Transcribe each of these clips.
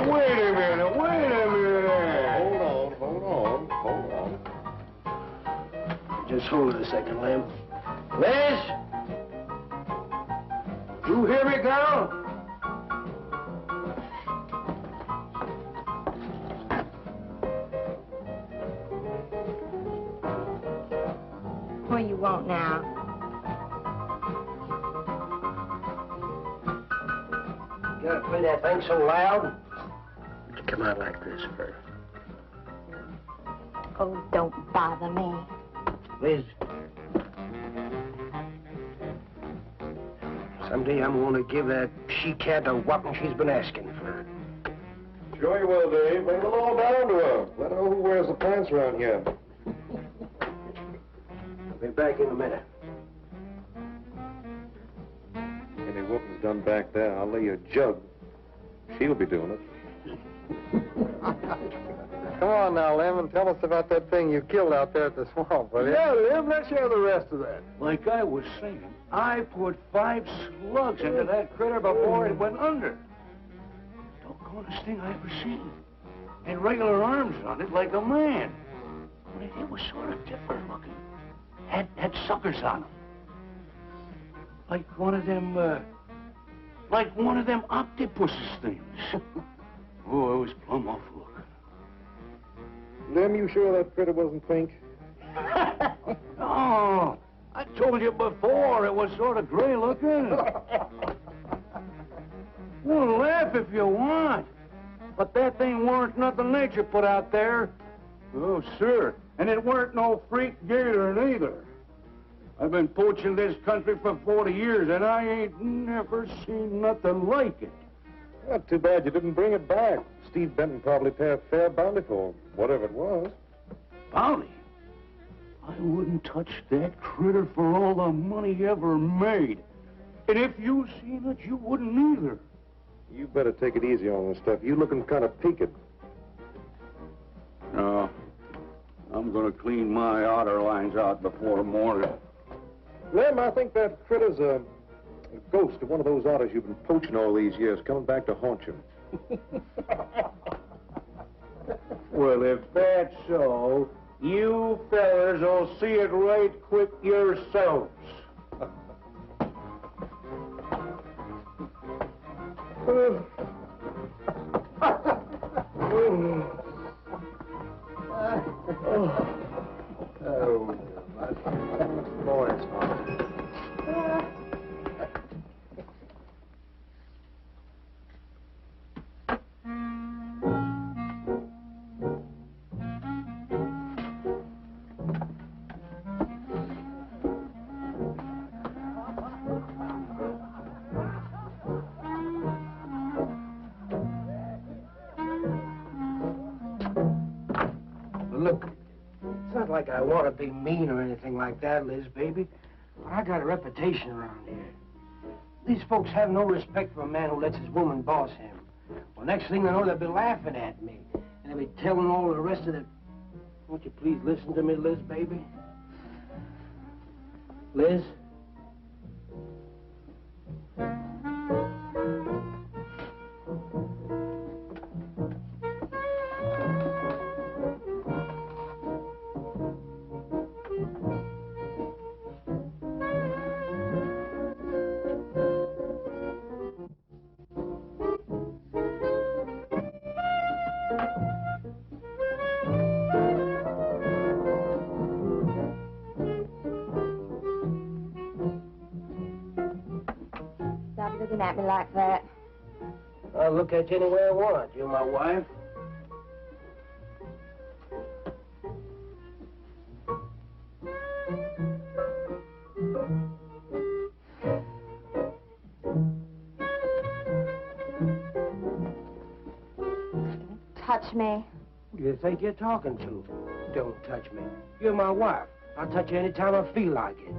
Wait a minute. Hold on. Just hold it a second, Lem. Liz? You hear me, girl? What do you want now? You gotta play that thing so loud? It'll come out like this first. Oh, don't bother me. Liz. Someday I'm gonna give that she-cat a whopping she's been asking for. Sure you will, Dave. Bring the law down to her. Let her know who wears the pants around here. I'll be back in a minute. Any whooping's done back there, I'll lay you a jug. She'll be doing it. Come on now, Lem, and tell us about that thing you killed out there at the swamp, will you? Yeah, Lem, let's hear the rest of that. Like I was saying, I put 5 slugs into that critter before it went under. Doggonest thing I ever seen. And regular arms on it like a man. But it was sort of different looking. Had suckers on them. Like one of them octopuses things. Oh, it was plumb awful looking. Lem, you sure that critter wasn't pink? Oh, I told you before it was sort of gray looking. Well, laugh if you want. But that thing weren't nothing nature put out there. Oh, sir. And it weren't no freak gator neither. I've been poaching this country for 40 years, and I ain't never seen nothing like it. Not too bad you didn't bring it back. Steve Benton probably paid a fair bounty for whatever it was. Bounty? I wouldn't touch that critter for all the money he ever made. And if you seen it, you wouldn't either. You better take it easy on this stuff. You looking kind of peaked. No. I'm gonna clean my otter lines out before morning. Lem, I think that critter's a ghost of one of those otters you've been poaching all these years, coming back to haunt you. Well, if that's so, you fellers will see it right quick yourselves. Boys. Look, it's not like I want to be mean or anything like that, Liz, baby. But I got a reputation around here. These folks have no respect for a man who lets his woman boss him. Well, next thing they know, they'll be laughing at me. And they'll be telling all the rest of the... Won't you please listen to me, Liz, baby? Liz? Stop looking at me like that. I'll look at you any way I want. You're my wife. Touch me. Who do you think you're talking to? Don't touch me. You're my wife. I'll touch you any time I feel like it.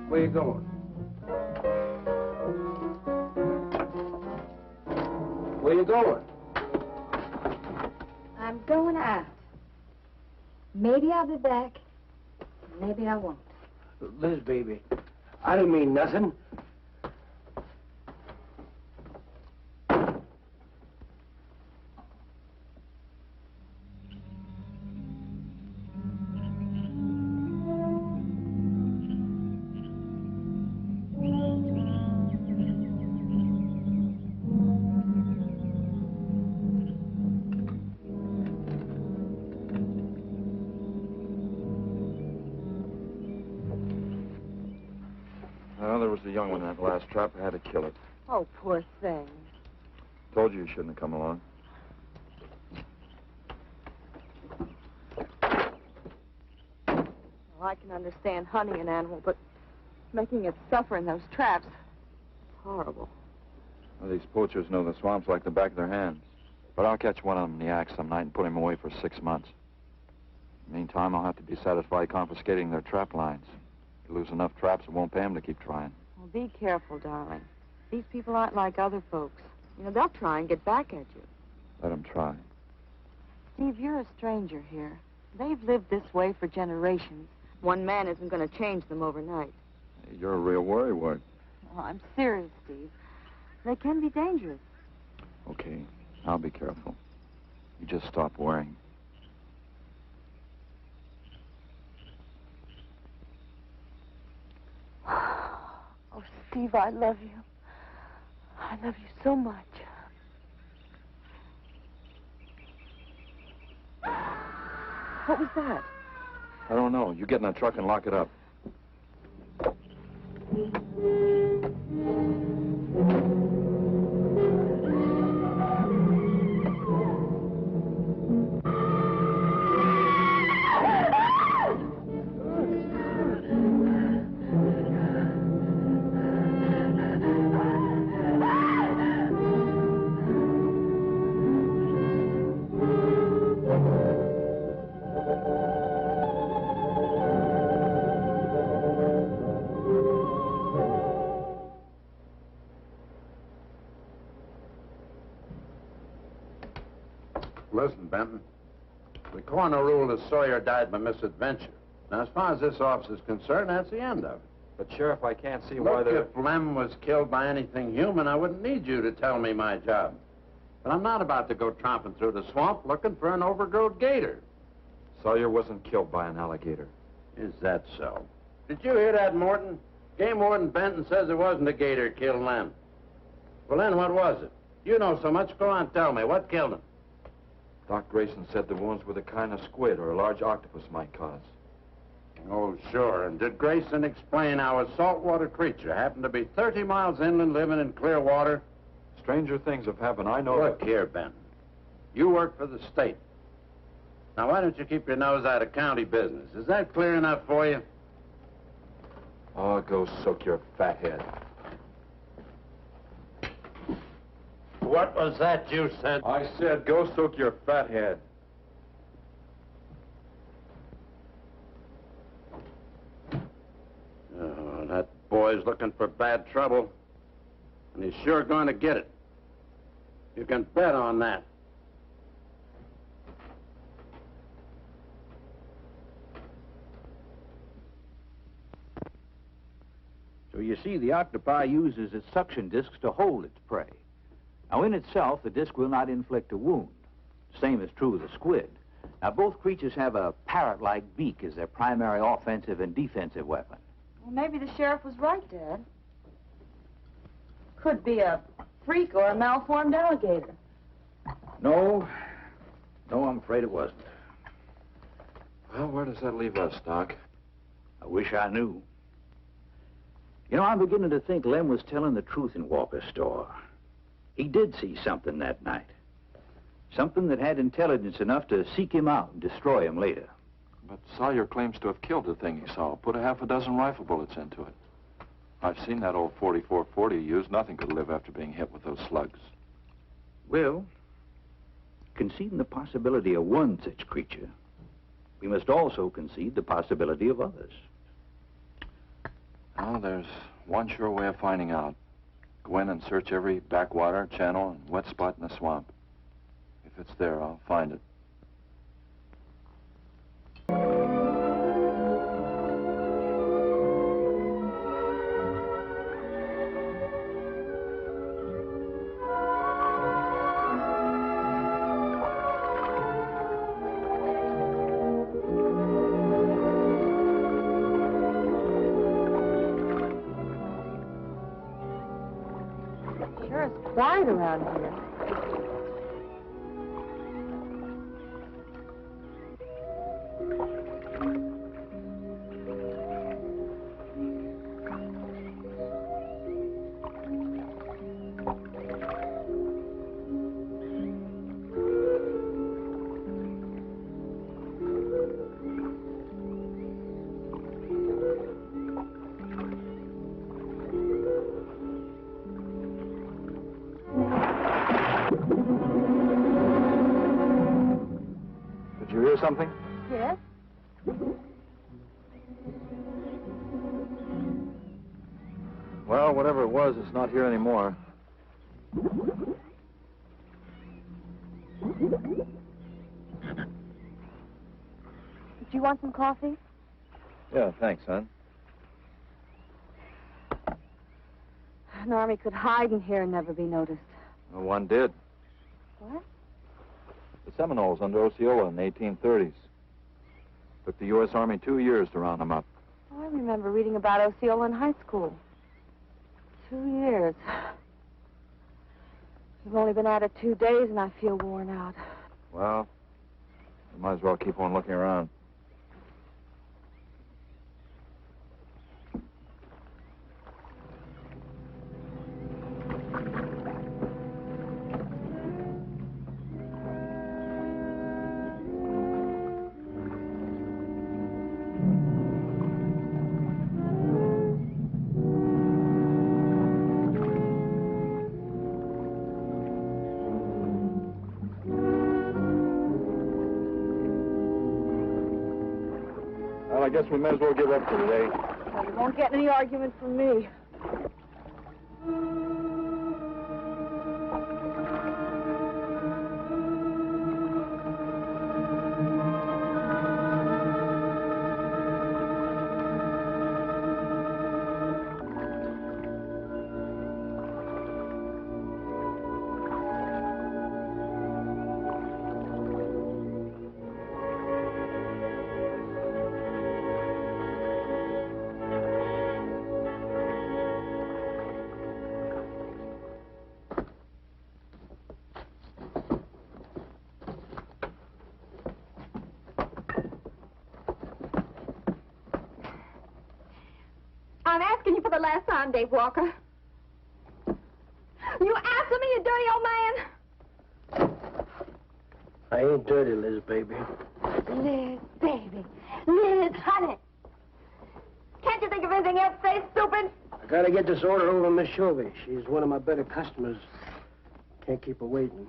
Where you going? Where you going? I'm going out. Maybe I'll be back. Maybe I won't. Liz, baby, I didn't mean nothing. Well, there was a young one in that last trap. I had to kill it. Oh, poor thing. Told you shouldn't have come along. Well, I can understand hunting an animal, but making it suffer in those traps, it's horrible. Well, these poachers know the swamps like the back of their hands. But I'll catch one of them in the act some night and put him away for 6 months. Meantime, I'll have to be satisfied confiscating their trap lines. If you lose enough traps, it won't pay them to keep trying. Well, be careful, darling. These people aren't like other folks. You know, they'll try and get back at you. Let them try. Steve, you're a stranger here. They've lived this way for generations. One man isn't going to change them overnight. You're a real worrywart. Oh, I'm serious, Steve. They can be dangerous. Okay, I'll be careful. You just stop worrying. Oh, Steve, I love you. I love you so much. What was that? I don't know. You get in that truck and lock it up. Listen, Benton. The coroner ruled that Sawyer died by misadventure. Now, as far as this officer's concerned, that's the end of it. But, Sheriff, I can't see why they're... If Lem was killed by anything human, I wouldn't need you to tell me my job. But I'm not about to go tromping through the swamp looking for an overgrown gator. Sawyer wasn't killed by an alligator. Is that so? Did you hear that, Morton? Game Warden Benton says it wasn't a gator killed Lem. Well, then, what was it? You know so much. Go on, tell me. What killed him? Doc Grayson said the wounds were the kind of squid or a large octopus might cause. Oh, sure. And did Grayson explain how a saltwater creature happened to be 30 miles inland living in clear water? Stranger things have happened. I know. Look here, Benton. You work for the state. Now, why don't you keep your nose out of county business? Is that clear enough for you? Oh, go soak your fat head. What was that you said? I said go soak your fat head. Oh, that boy's looking for bad trouble. And he's sure going to get it. You can bet on that. So you see, the octopi uses its suction discs to hold its prey. Now, in itself, the disc will not inflict a wound. Same is true of the squid. Now, both creatures have a parrot-like beak as their primary offensive and defensive weapon. Well, maybe the sheriff was right, Dad. Could be a freak or a malformed alligator. No, I'm afraid it wasn't. Well, where does that leave us, Doc? I wish I knew. You know, I'm beginning to think Lem was telling the truth in Walker's store. He did see something that night. Something that had intelligence enough to seek him out and destroy him later. But Sawyer claims to have killed the thing he saw. Put a half a dozen rifle bullets into it. I've seen that old 44-40 used. Nothing could live after being hit with those slugs. Well, conceding the possibility of one such creature, we must also concede the possibility of others. Well, there's one sure way of finding out. Go in and search every backwater, channel, and wet spot in the swamp. If it's there, I'll find it. quiet around here. Did you hear something? Yes? Well, whatever it was, it's not here anymore. Do you want some coffee? Yeah, thanks, son. An army could hide in here and never be noticed. No one did. What? The Seminoles under Osceola in the 1830s. Took the U.S. Army 2 years to round them up. Oh, I remember reading about Osceola in high school. 2 years. We've only been at it 2 days, and I feel worn out. Well, you might as well keep on looking around. Well, I guess we may as well give up for today. Well, you won't get any argument from me. I'm asking you for the last time, Dave Walker. You answer me, you dirty old man. I ain't dirty, Liz, baby. Liz, baby. Liz, honey. Can't you think of anything else to say, stupid? I gotta get this order over to Miss Shovey. She's one of my better customers. Can't keep her waiting.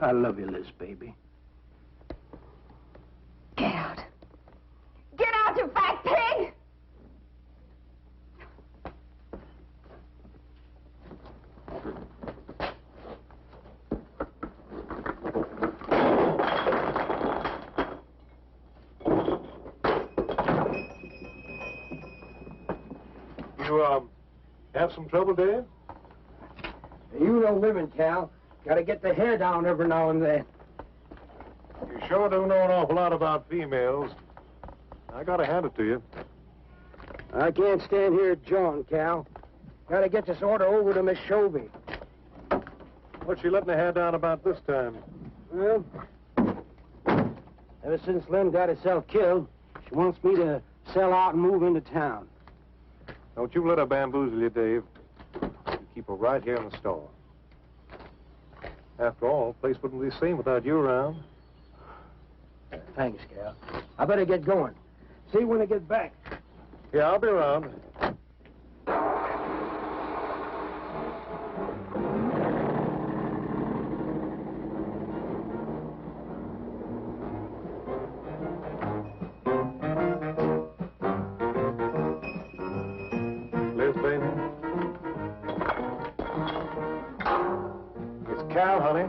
I love you, Liz, baby. Get out. Get out, you fat pig! You, have some trouble, Dave? You know women, Cal. Gotta get the hair down every now and then. You sure do know an awful lot about females. I gotta hand it to you. I can't stand here jawing, Cal. Gotta get this order over to Miss Shovey. What's she letting her hair down about this time? Well, ever since Lem got herself killed, she wants me to sell out and move into town. Don't you let her bamboozle you, Dave. You keep her right here in the store. After all, the place wouldn't be the same without you around. Thanks, Cal. I better get going. See you when I get back. Yeah, I'll be around. Liz, baby. It's Cal, honey.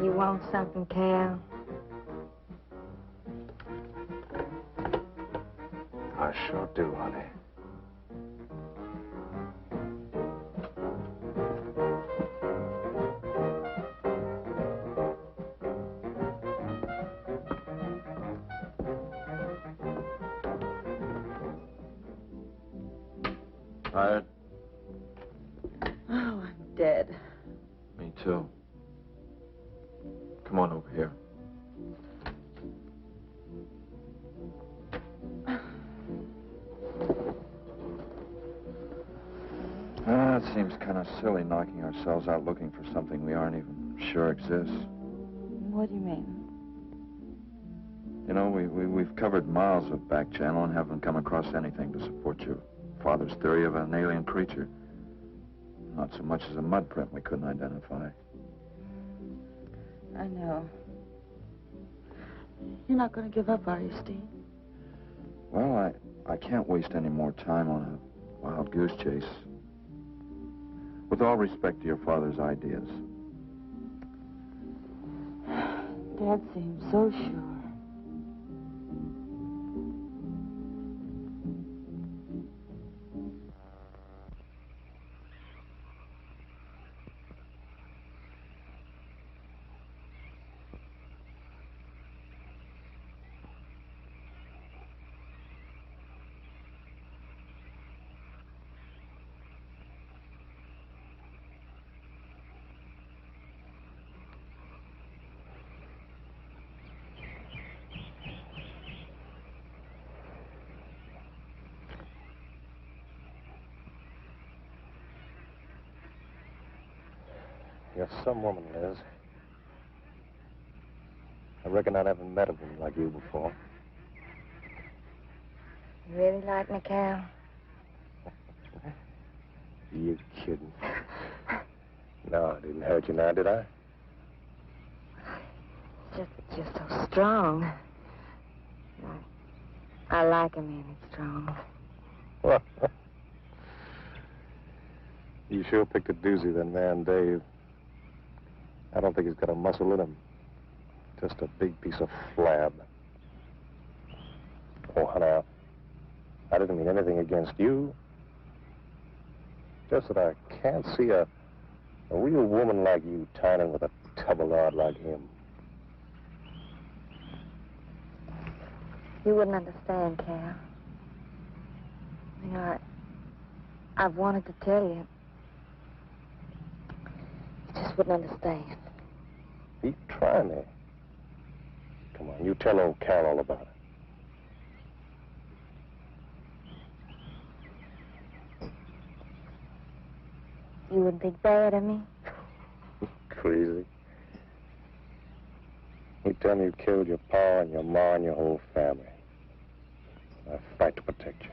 You want something, Cal? I sure do, honey. Tired? Oh, I'm dead. Me too. Come on over here. It seems kind of silly knocking ourselves out looking for something we aren't even sure exists. What do you mean? You know, we've covered miles of back channel and haven't come across anything to support your father's theory of an alien creature. Not so much as a mud print we couldn't identify. I know. You're not going to give up, are you, Steve? Well, I can't waste any more time on a wild goose chase. With all respect to your father's ideas. Dad seems so sure. You're some woman, Liz. I reckon I never met a woman like you before. You really like me, Cal? You kidding? No, I didn't hurt you now, did I? It's just that you're so strong. I like a man that's strong. Well, you sure picked a doozy, that man, Dave. I don't think he's got a muscle in him. Just a big piece of flab. Oh, honey, I didn't mean anything against you. Just that I can't see a real woman like you tying with a tubble-lard like him. You wouldn't understand, Cal. You know, I've wanted to tell you. You just wouldn't understand. You try me. Come on, you tell old Cal all about it. You wouldn't think bad of me? Crazy. You tell me you killed your pa and your ma and your whole family. I fight to protect you.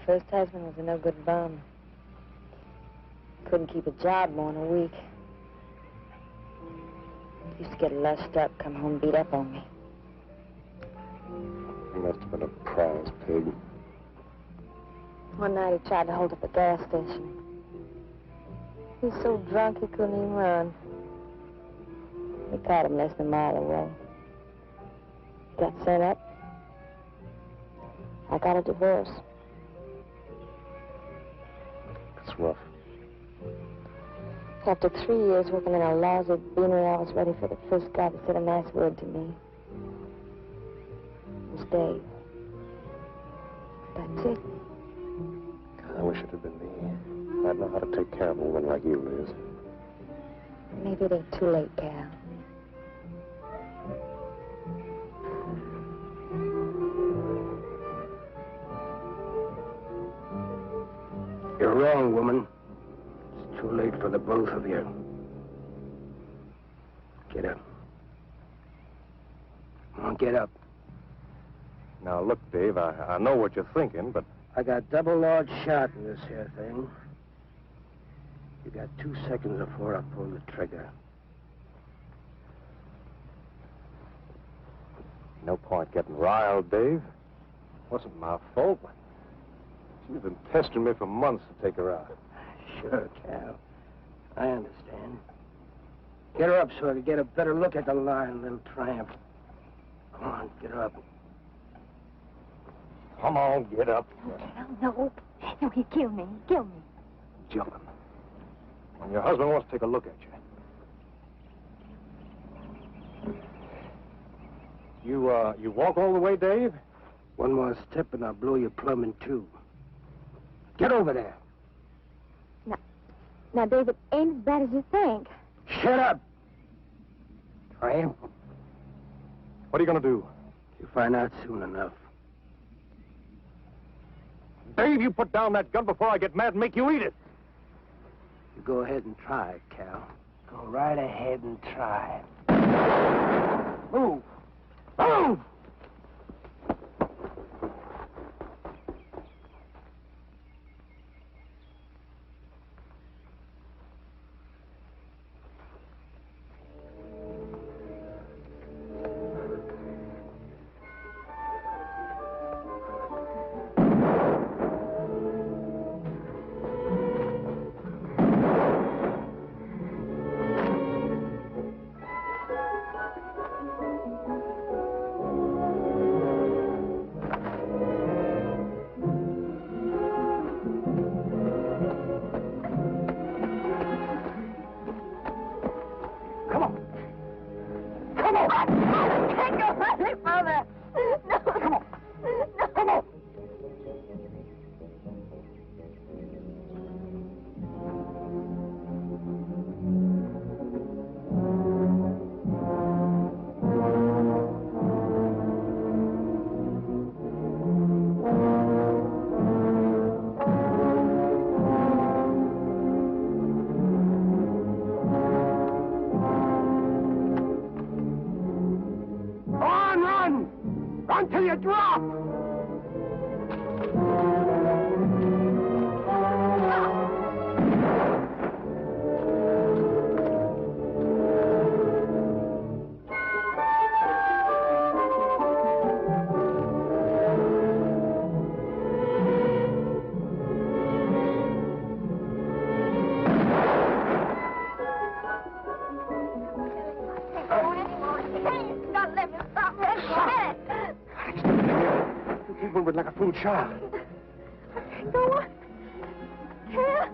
First husband was a no good bum. Couldn't keep a job more than a week. Used to get lushed up, come home beat up on me. He must have been a prize pig. One night he tried to hold up a gas station. He was so drunk he couldn't even run. We caught him less than a mile away. Got sent up. I got a divorce. It's rough. After 3 years working in a lousy beanery, I was ready for the first guy to say a nice word to me. It was Dave. That's it. I wish it had been me. I'd know how to take care of a woman like you, Liz. Maybe it ain't too late, Cal. You're wrong, woman. It's too late for the both of you. Get up. Come on, get up. Now, look, Dave, I know what you're thinking, but... I got double large shot in this here thing. You got 2 seconds before I pull the trigger. No point getting riled, Dave. Wasn't my fault. She's been pestering me for months to take her out. Sure, Cal. I understand. Get her up so I can get a better look at the line, little tramp. Come on, get her up. Come on, get up. No, Cal, no. No, he'd kill me. He'd kill me. Jumping. When your husband wants to take a look at you. You walk all the way, Dave? One more step and I'll blow your plumb in two. Get over there. Now, David, ain't as bad as you think. Shut up! Tramp. What are you going to do? You'll find out soon enough. Dave, you put down that gun before I get mad and make you eat it. You go ahead and try it, Cal. Go right ahead and try it. Move! Move! Until you drop! Like a fool child. Go on. Cal.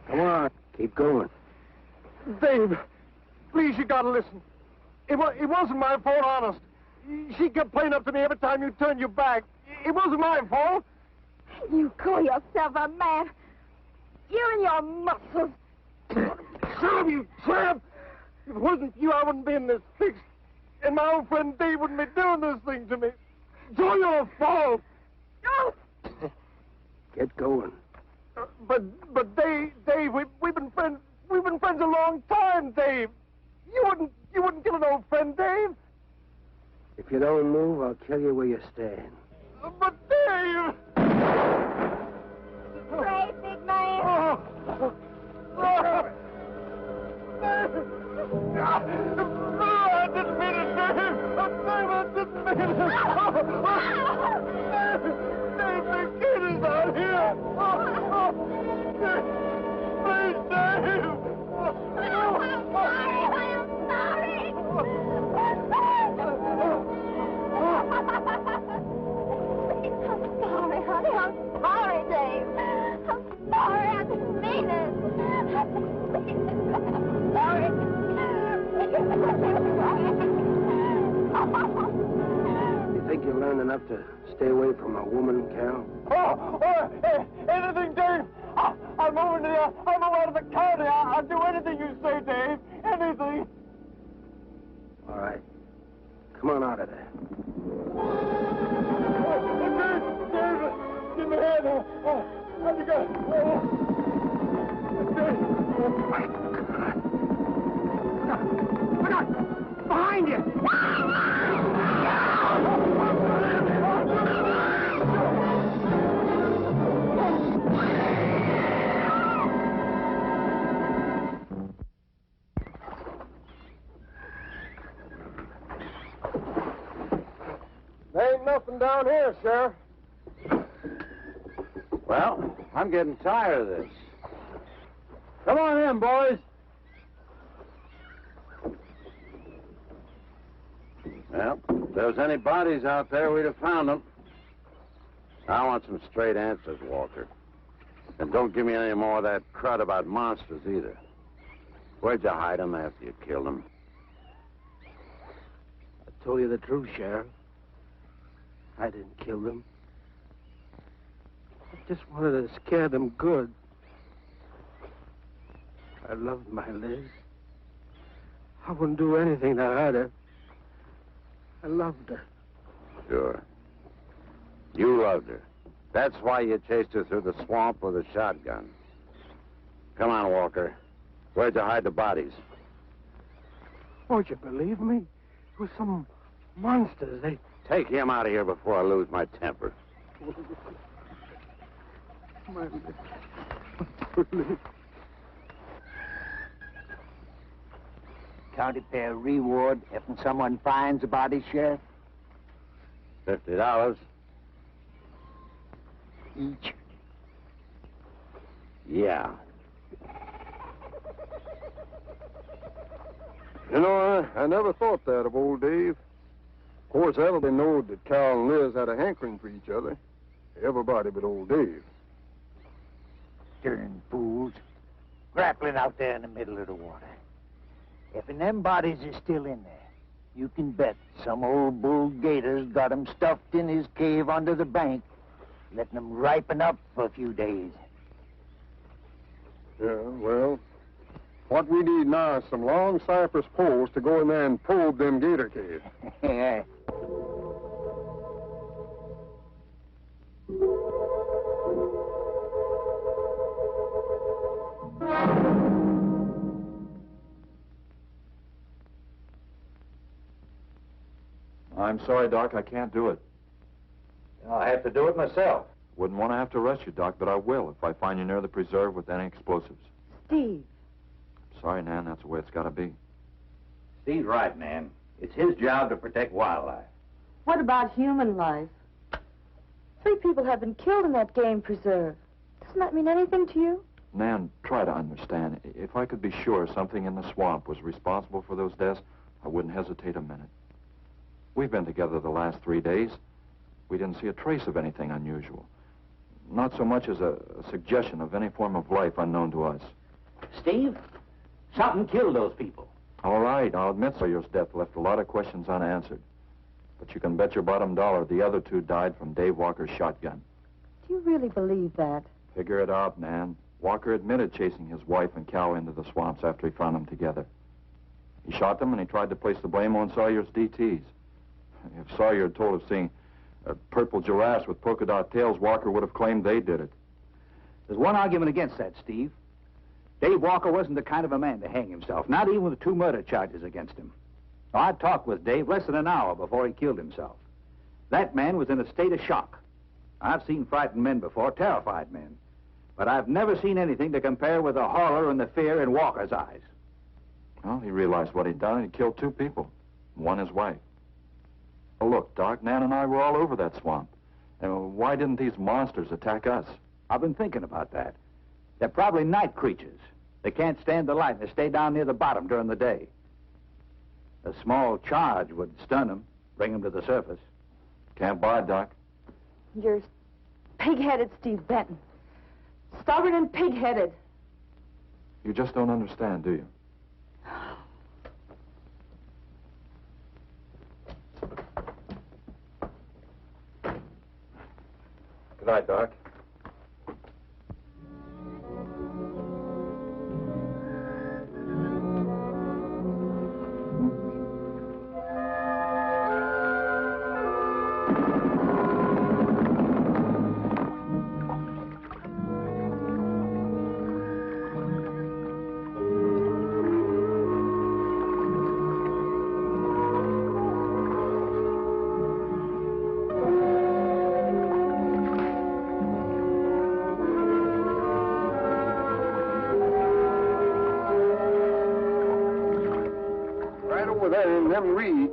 Come on, keep going. Dave, please, you gotta listen. It wasn't my fault, honest. She kept playing up to me every time you turned your back. It wasn't my fault. You call yourself a man. You and your muscles. Shut you tramp! If it wasn't you, I wouldn't be in this fix. And my old friend Dave wouldn't be doing this thing to me. It's all your fault. Get going. But Dave, we've been friends. We've been friends a long time, Dave. You wouldn't kill an old friend, Dave. If you don't move, I'll kill you where you stand. But Dave! Brave, big man. I didn't mean it, Dave. I didn't mean it. Dave, the kid is out here. Please, Dave. I'm sorry. Honey. I'm sorry, Dave. I'm sorry. I didn't mean it. I'm sorry. You think you learned enough to stay away from a woman, Cal? Anything, Dave. I'm moving here. I'm out of the county. I'll do anything you say, Dave. Anything. All right. Come on out of there. Dave, give me a hand. How'd you go? My God. Look out! Behind you! There ain't nothing down here, Sheriff. Well, I'm getting tired of this. Come on in, boys. Well, if there was any bodies out there, we'd have found them. I want some straight answers, Walker. And don't give me any more of that crud about monsters, either. Where'd you hide them after you killed them? I told you the truth, Sheriff. I didn't kill them. I just wanted to scare them good. I loved my Liz. I wouldn't do anything to hurt her. I loved her. Sure. You loved her. That's why you chased her through the swamp with a shotgun. Come on, Walker. Where'd you hide the bodies? Won't you believe me? It was some monsters. They... Take him out of here before I lose my temper. My Liz. County pay a reward if someone finds a body, Sheriff? $50. Each. Yeah. You know, I never thought that of old Dave. Of course, everybody knowed that Carl and Liz had a hankering for each other. Everybody but old Dave. Darn fools. Grappling out there in the middle of the water. If them bodies is still in there, you can bet some old bull gator's got 'em stuffed in his cave under the bank, letting 'em ripen up for a few days. Yeah, well, what we need now is some long cypress poles to go in there and probe them gator caves. Yeah. I'm sorry, Doc, I can't do it. I'll have to do it myself. Wouldn't want to have to arrest you, Doc, but I will if I find you near the preserve with any explosives. Steve. Sorry, Nan, that's the way it's got to be. Steve's right, Nan. It's his job to protect wildlife. What about human life? 3 people have been killed in that game preserve. Doesn't that mean anything to you? Nan, try to understand. If I could be sure something in the swamp was responsible for those deaths, I wouldn't hesitate a minute. We've been together the last 3 days. We didn't see a trace of anything unusual. Not so much as a suggestion of any form of life unknown to us. Steve, something killed those people. All right, I'll admit Sawyer's death left a lot of questions unanswered. But you can bet your bottom dollar the other 2 died from Dave Walker's shotgun. Do you really believe that? Figure it out, Nan. Walker admitted chasing his wife and cow into the swamps after he found them together. He shot them and he tried to place the blame on Sawyer's DTs. If Sawyer had told of seeing purple giraffes with polka dot tails, Walker would have claimed they did it. There's one argument against that, Steve. Dave Walker wasn't the kind of a man to hang himself, not even with 2 murder charges against him. Now, I talked with Dave less than an hour before he killed himself. That man was in a state of shock. I've seen frightened men before, terrified men. But I've never seen anything to compare with the horror and the fear in Walker's eyes. Well, he realized what he'd done and he killed 2 people. One his wife. Well, look, Doc, Nan and I were all over that swamp. And why didn't these monsters attack us? I've been thinking about that. They're probably night creatures. They can't stand the light and they stay down near the bottom during the day. A small charge would stun them, bring them to the surface. Can't buy it, Doc. You're pig-headed, Steve Benton. Stubborn and pig-headed. You just don't understand, do you? Good night, Doc. there in them reeds.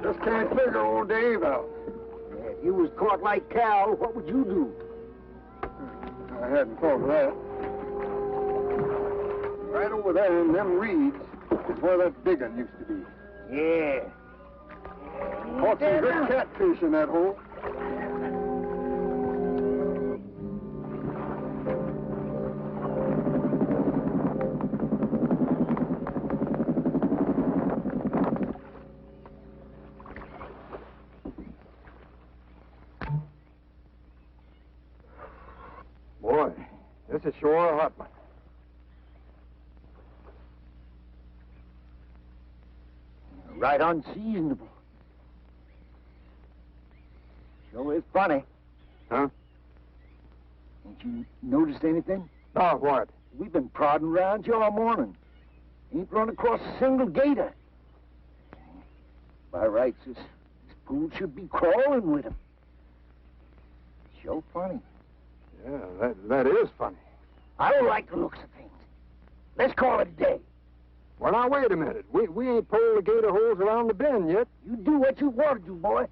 Just can't figure old Dave out. If you was caught like Cal, what would you do? I hadn't thought of that. Right over there in them reeds is where that big one used to be. Yeah. Caught some good catfish in that hole. Boy, this is sure a hot one. Right unseasonable. Sure is funny. Huh? Ain't you noticed anything? Oh, what? We've been prodding around here all morning. Ain't run across a single gator. By rights, this pool should be crawling with them. Sure funny. Yeah, that is funny. I don't like the looks of things. Let's call it a day. Well, now, wait a minute. We ain't pulled the gator holes around the bend yet. You do what you want to do, boy.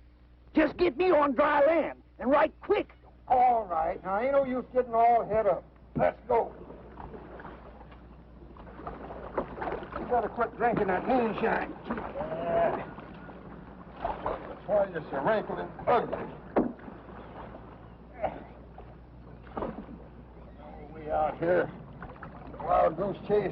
Just get me on dry land, and right quick. All right. Now, ain't no use getting all head up. Let's go. You better quit drinking that moonshine. Yeah. That's why you're so wrinkled and ugly. We out here. Wild goose chase.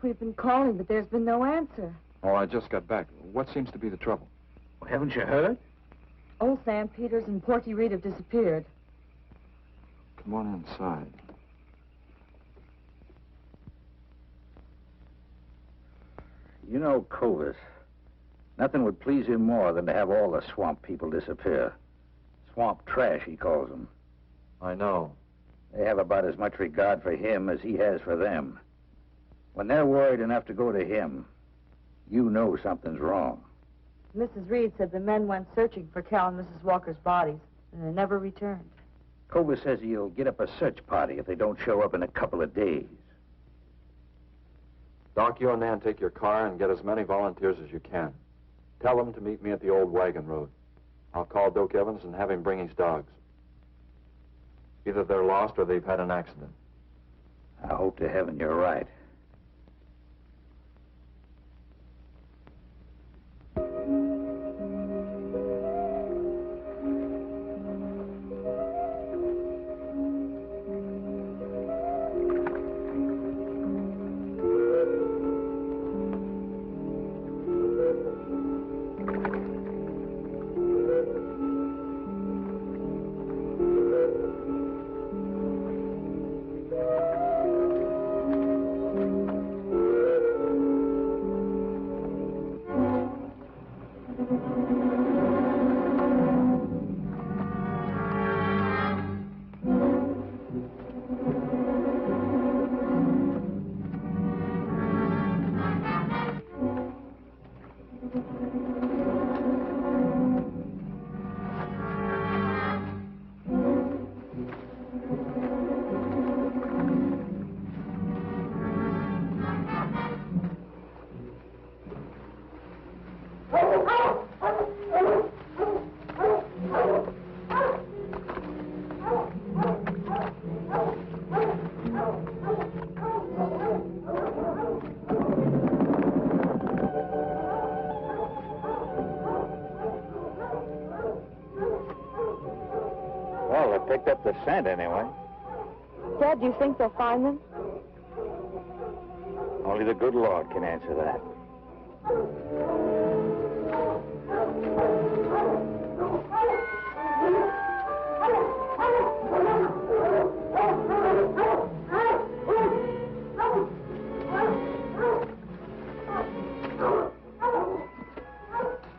We've been calling, but there's been no answer. Oh, I just got back. What seems to be the trouble? Well, haven't you heard? Old Sam Peters and Porky Reed have disappeared. Come on inside. You know Clovis. Nothing would please him more than to have all the swamp people disappear. Swamp trash, he calls them. I know. They have about as much regard for him as he has for them. When they're worried enough to go to him, you know something's wrong. Mrs. Reed said the men went searching for Cal and Mrs. Walker's bodies, and they never returned. Clovis says he'll get up a search party if they don't show up in a couple of days. Doc, you and Nan take your car and get as many volunteers as you can. Tell them to meet me at the old wagon road. I'll call Doak Evans and have him bring his dogs. Either they're lost or they've had an accident. I hope to heaven you're right. picked up the scent anyway. Dad, do you think they'll find them? Only the good Lord can answer that.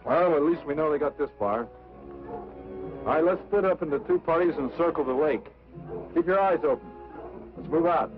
Well, at least we know they got this far. All right, let's split up into two parties and circle the lake. Keep your eyes open. Let's move out.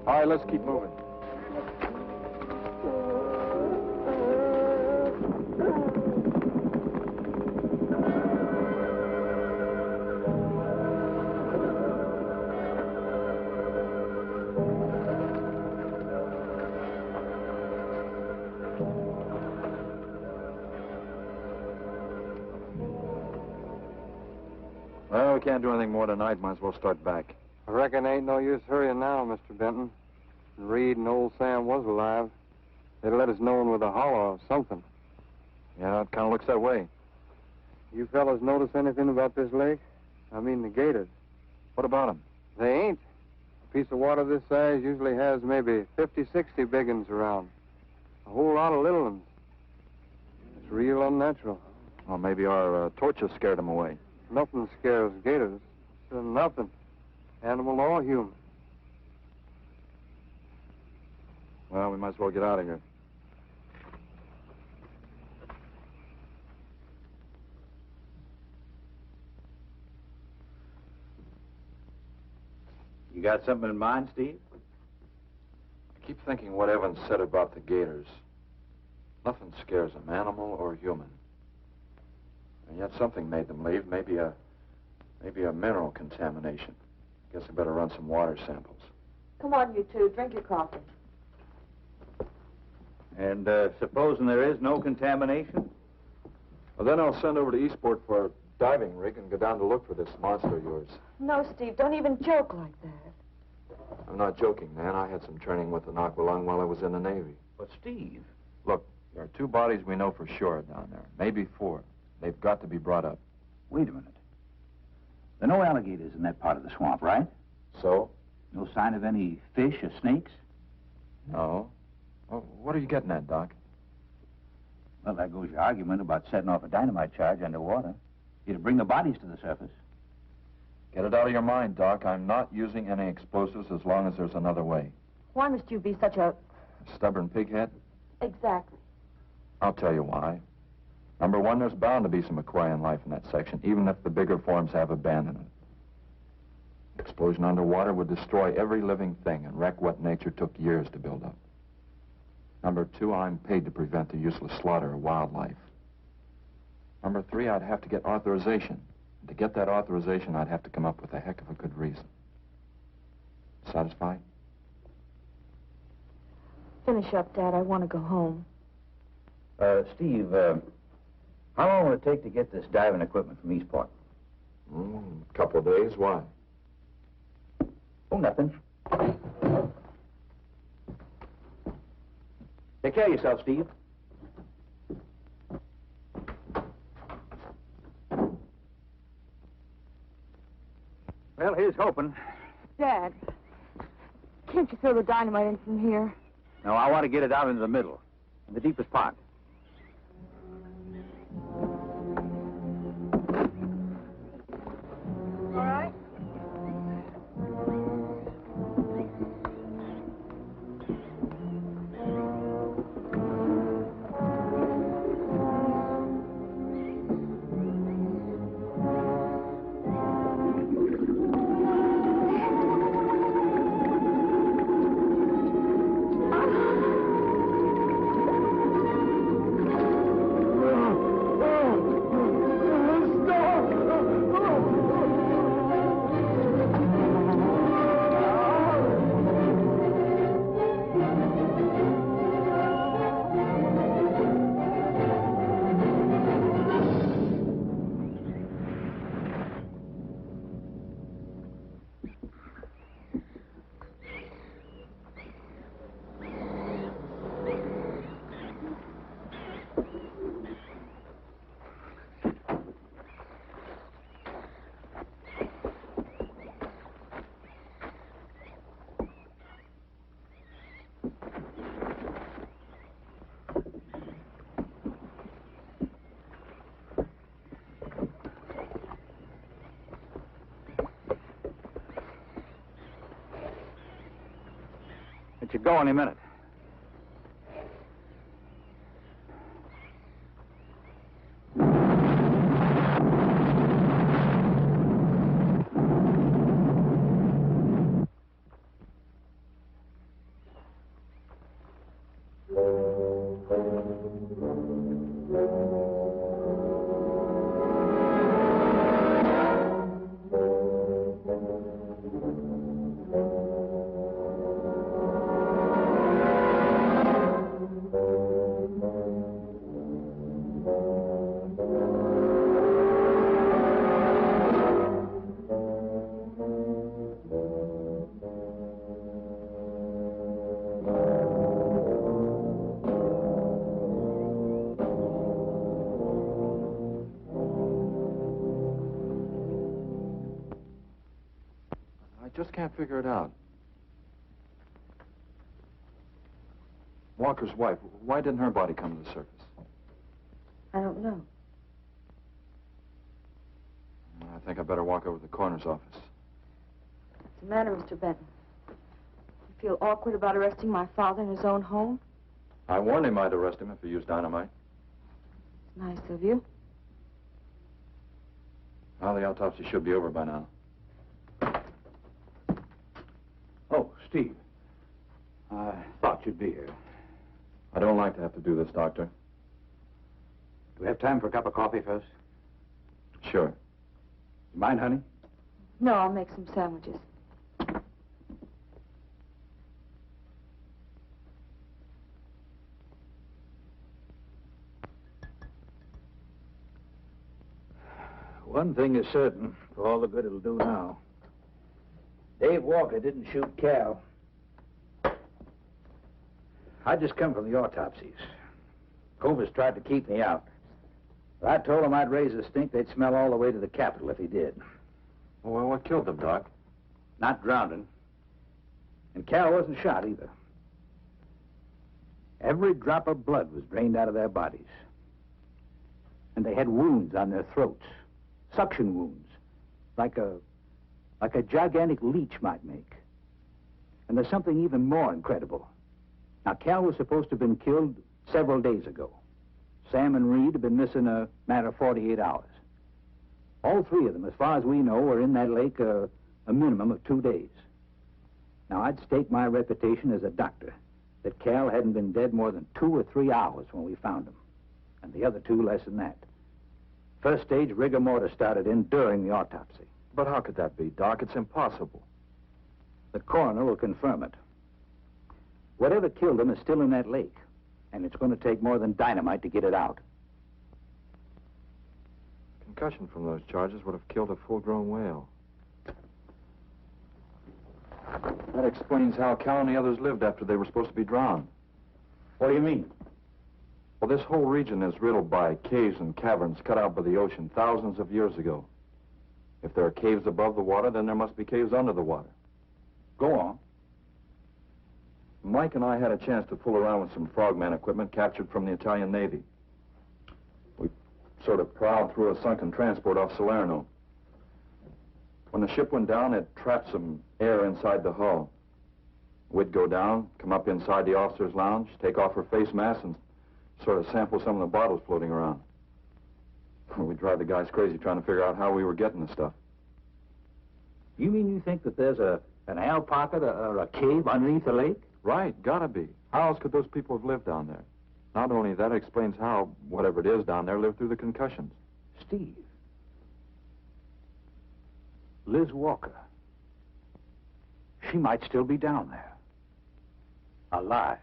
All right, let's keep moving. Well, we can't do anything more tonight. Might as well start back. I reckon ain't no use hurrying now, Mr. Benton. Reed and old Sam was alive. They'd let us know with a holler or something. Yeah, it kind of looks that way. You fellas notice anything about this lake? I mean the gators. What about them? They ain't. A piece of water this size usually has maybe 50, 60 big uns around. A whole lot of little ones. It's real unnatural. Well, maybe our torches scared them away. Nothing scares gators. Nothing. Animal or human. Well, we might as well get out of here. You got something in mind, Steve? I keep thinking what Evans said about the gators. Nothing scares them, animal or human. And yet something made them leave. Maybe a mineral contamination. Guess I better run some water samples. Come on, you two. Drink your coffee. And supposing there is no contamination? Well, then I'll send over to Eastport for a diving rig and go down to look for this monster of yours. No, Steve, don't even joke like that. I'm not joking, man. I had some training with an aqualung while I was in the Navy. But, Steve... Look, there are 2 bodies we know for sure down there. Maybe 4. They've got to be brought up. Wait a minute. There are no alligators in that part of the swamp, right? So? No sign of any fish or snakes? No. Well, what are you getting at, Doc? Well, there goes your argument about setting off a dynamite charge underwater. It'll bring the bodies to the surface. Get it out of your mind, Doc. I'm not using any explosives as long as there's another way. Why must you be such a... Stubborn pighead? Exactly. I'll tell you why. Number 1, there's bound to be some aquarian life in that section, even if the bigger forms have abandoned it. Explosion underwater would destroy every living thing and wreck what nature took years to build up. Number 2, I'm paid to prevent the useless slaughter of wildlife. Number 3, I'd have to get authorization. And to get that authorization, I'd have to come up with a heck of a good reason. Satisfied? Finish up, Dad. I want to go home. Steve, how long will it take to get this diving equipment from Eastport? Couple of days. Why? Oh, nothing. Take care of yourself, Steve. Well, here's hoping. Dad, can't you throw the dynamite in from here? No, I want to get it out into the middle, in the deepest part. All right. Let you go any minute. Just can't figure it out. Walker's wife, why didn't her body come to the surface? I don't know. I think I better walk over to the coroner's office. What's the matter, Mr. Benton? You feel awkward about arresting my father in his own home? I warned him I'd arrest him if he used dynamite. It's nice of you. Well, the autopsy should be over by now. Oh, Steve. I thought you'd be here. I don't like to have to do this, Doctor. Do we have time for a cup of coffee first? Sure. You mind, honey? No, I'll make some sandwiches. One thing is certain, for all the good it'll do now. Dave Walker didn't shoot Cal. I just come from the autopsies. Covers tried to keep me out. But I told him I'd raise a stink they'd smell all the way to the Capitol if he did. Well, what killed them, Doc? Not drowning. And Cal wasn't shot either. Every drop of blood was drained out of their bodies. And they had wounds on their throats. Suction wounds. Like a gigantic leech might make. And there's something even more incredible. Now, Cal was supposed to have been killed several days ago. Sam and Reed have been missing a matter of 48 hours. All three of them, as far as we know, were in that lake a minimum of 2 days. Now, I'd stake my reputation as a doctor that Cal hadn't been dead more than 2 or 3 hours when we found him. And the other two less than that. First stage rigor mortis started in during the autopsy. But how could that be, Doc? It's impossible. The coroner will confirm it. Whatever killed him is still in that lake, and it's going to take more than dynamite to get it out. Concussion from those charges would have killed a full-grown whale. That explains how Cal and the others lived after they were supposed to be drowned. What do you mean? Well, this whole region is riddled by caves and caverns cut out by the ocean thousands of years ago. If there are caves above the water, then there must be caves under the water. Go on. Mike and I had a chance to fool around with some frogman equipment captured from the Italian Navy. We sort of prowled through a sunken transport off Salerno. When the ship went down, it trapped some air inside the hull. We'd go down, come up inside the officer's lounge, take off her face mask, and sort of sample some of the bottles floating around. We'd drive the guys crazy trying to figure out how we were getting the stuff. You mean you think that there's an air pocket or a cave underneath the lake? Right, gotta be. How else could those people have lived down there? Not only that, it explains how, whatever it is down there, lived through the concussions. Steve. Liz Walker. She might still be down there. Alive.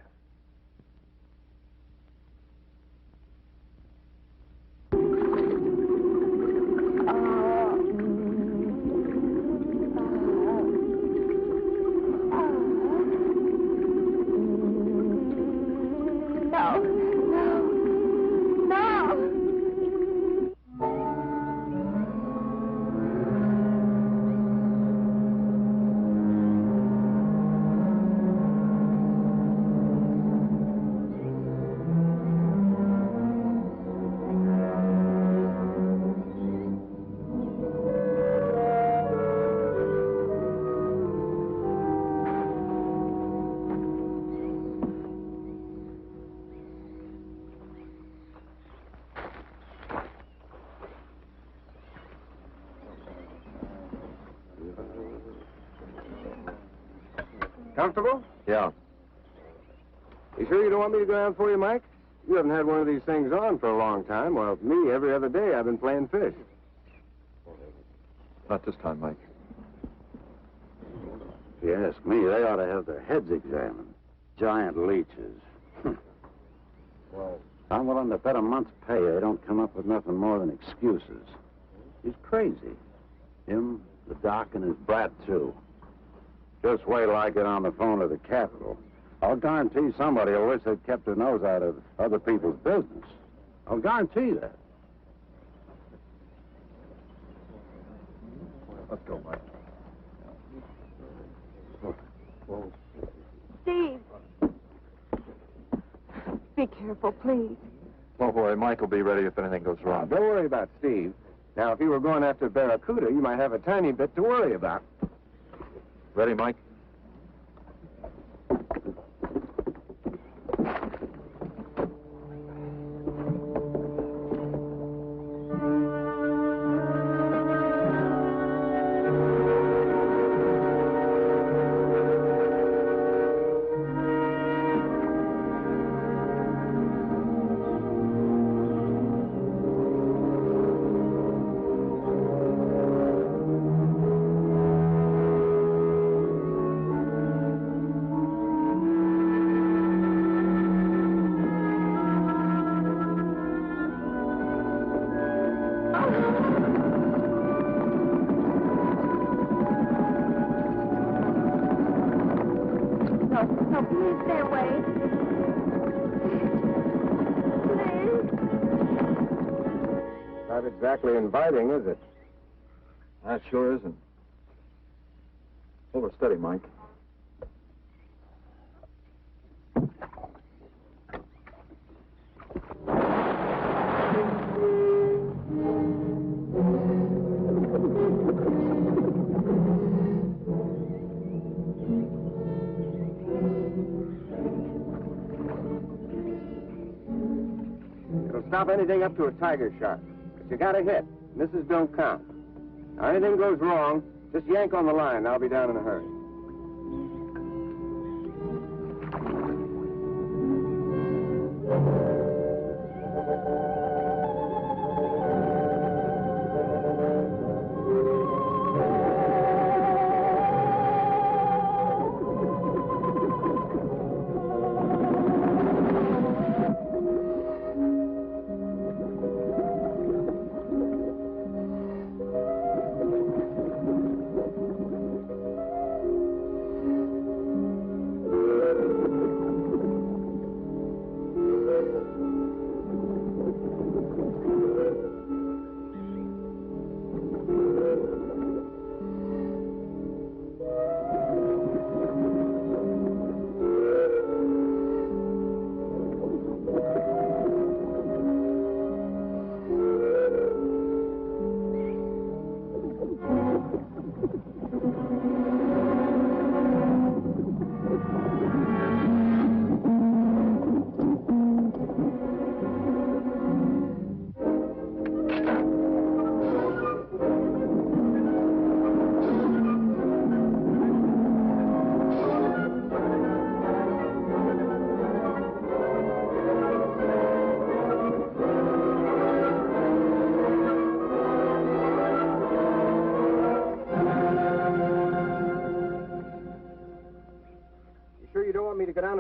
Comfortable? Yeah. You sure you don't want me to go down for you, Mike? You haven't had one of these things on for a long time. Well, me, every other day I've been playing fish. Not this time, Mike. If you ask me, they ought to have their heads examined. Giant leeches. Well, I'm willing to bet a month's pay they don't come up with nothing more than excuses. He's crazy. Him, the doc, and his brat, too. Just wait till I get on the phone to the Capitol. I'll guarantee somebody will wish they'd kept their nose out of other people's business. I'll guarantee that. Let's go, Mike. Steve. Be careful, please. Don't worry, Mike will be ready if anything goes wrong. Don't worry about Steve. Now, if you were going after Barracuda, you might have a tiny bit to worry about. Ready, Mike? No, please stay away. Please. Not exactly inviting, is it? That sure isn't. Hold her steady, Mike. It'll stop anything up to a tiger shot. But you got a hit. Misses don't count. Now, anything goes wrong, just yank on the line. I'll be down in a hurry.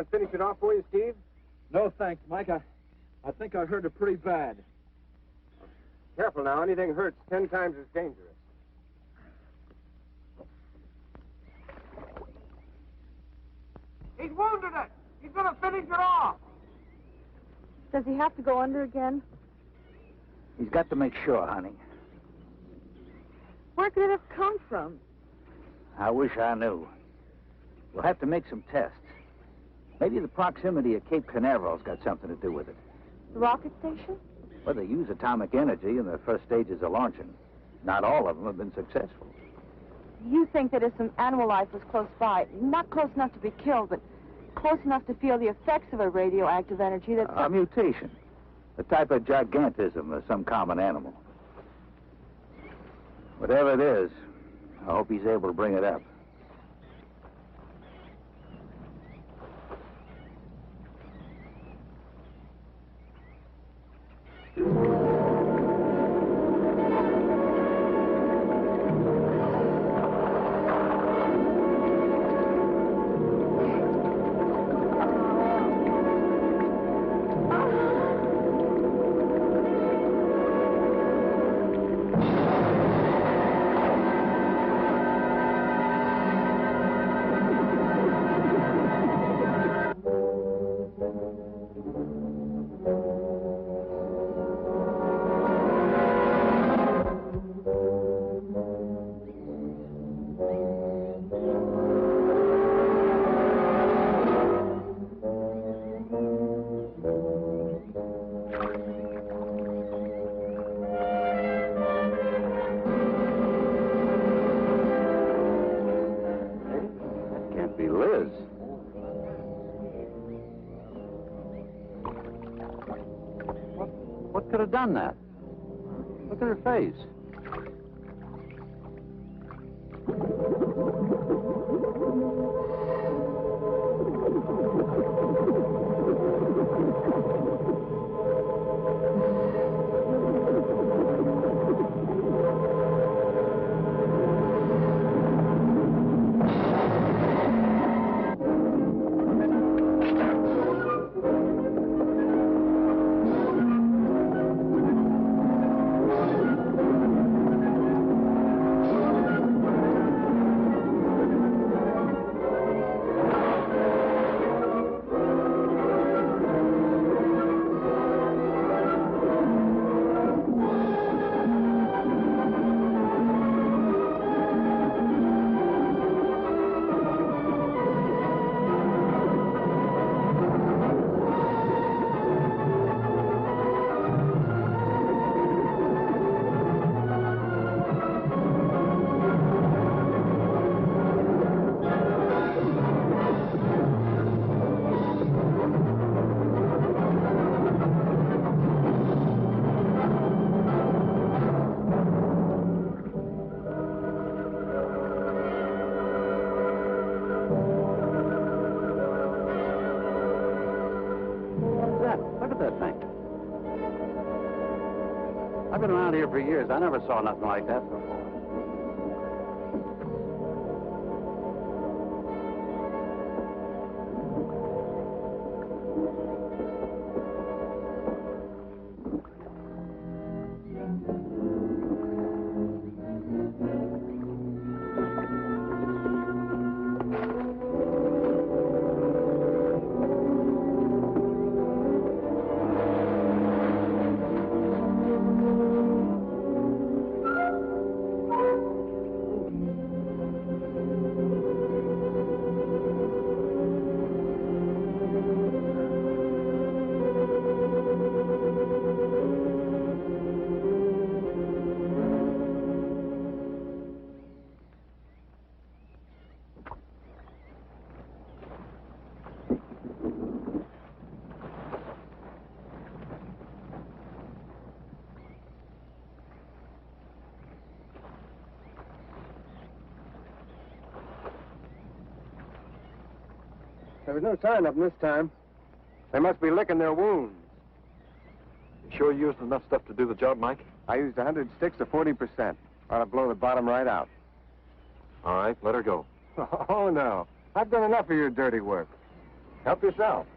to finish it off for you, Steve? No, thanks, Mike. I think I hurt her pretty bad. Careful now. Anything hurts 10 times as dangerous. He's wounded it. He's going to finish it off. Does he have to go under again? He's got to make sure, honey. Where could it have come from? I wish I knew. We'll have to make some tests. Maybe the proximity of Cape Canaveral's got something to do with it. The rocket station? Well, they use atomic energy in the first stages of launching. Not all of them have been successful. You think that if some animal life was close by, not close enough to be killed, but close enough to feel the effects of a radioactive energy that... A mutation. A type of gigantism of some common animal. Whatever it is, I hope he's able to bring it up. What could have done that? Look at her face. I've been around here for years. I never saw nothing like that before. There was no sign of them this time. They must be licking their wounds. You sure you used enough stuff to do the job, Mike? I used 100 sticks to 40%. Ought to blow the bottom right out. All right, let her go. Oh, no. I've done enough of your dirty work. Help yourself.